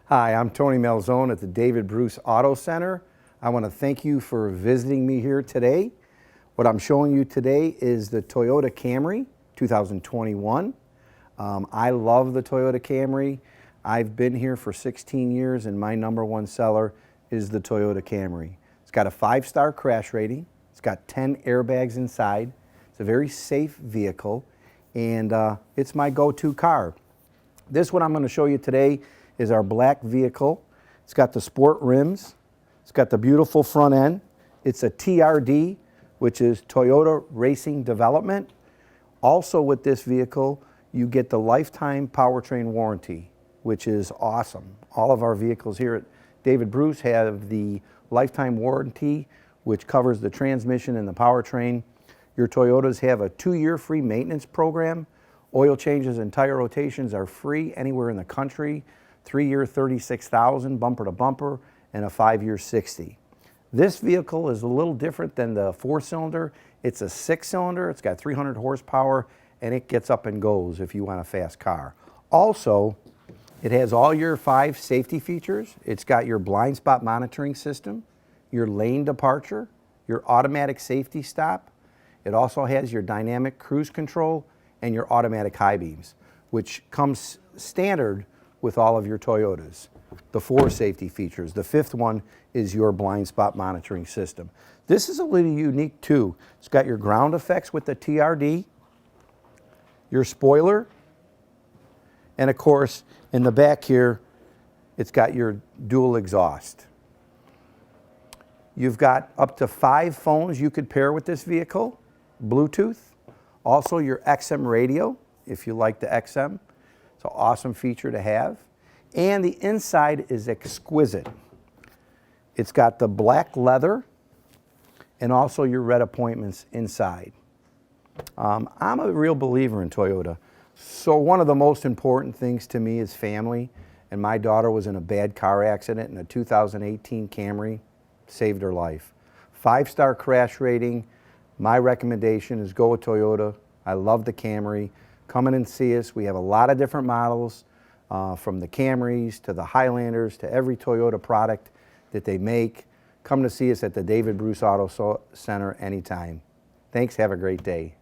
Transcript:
Hi, I'm Tony Malzone at the David Bruce Auto Center. I want to thank you for visiting me here today. What I'm showing you today is the Toyota Camry 2021. I love the Toyota Camry. I've been here for 16 years and my number one seller is the Toyota Camry. It's got a 5-star crash rating. It's got 10 airbags inside. It's a very safe vehicle and it's my go-to car. This one I'm going to show you today is our black vehicle. It's got the sport rims. It's got the beautiful front end. It's a TRD, which is Toyota Racing Development. Also with this vehicle, you get the lifetime powertrain warranty, which is awesome. All of our vehicles here at David Bruce have the lifetime warranty, which covers the transmission and the powertrain. Your Toyotas have a 2-year free maintenance program. Oil changes and tire rotations are free anywhere in the country. 3-year $36,000 bumper to bumper and a 5-year $60,000. This vehicle is a little different than the 4-cylinder. It's a 6-cylinder. It's got 300 horsepower and it gets up and goes if you want a fast car. Also, it has all your 5 safety features. It's got your blind spot monitoring system, your lane departure, your automatic safety stop. It also has your dynamic cruise control and your automatic high beams, which comes standard with all of your Toyotas. The 4 safety features. The 5th one is your blind spot monitoring system. This is a little unique too. It's got your ground effects with the TRD, your spoiler, and of course in the back here it's got your dual exhaust. You've got up to 5 phones you could pair with this vehicle, Bluetooth. Also your XM radio, if you like the XM. It's an awesome feature to have. And the inside is exquisite. It's got the black leather and also your red appointments inside. I'm a real believer in Toyota. So one of the most important things to me is family. And my daughter was in a bad car accident and a 2018 Camry saved her life. 5-star crash rating. My recommendation is go with Toyota. I love the Camry. Come in and see us. We have a lot of different models, from the Camrys to the Highlanders to every Toyota product that they make. Come to see us at the David Bruce Auto Center anytime. Thanks. Have a great day.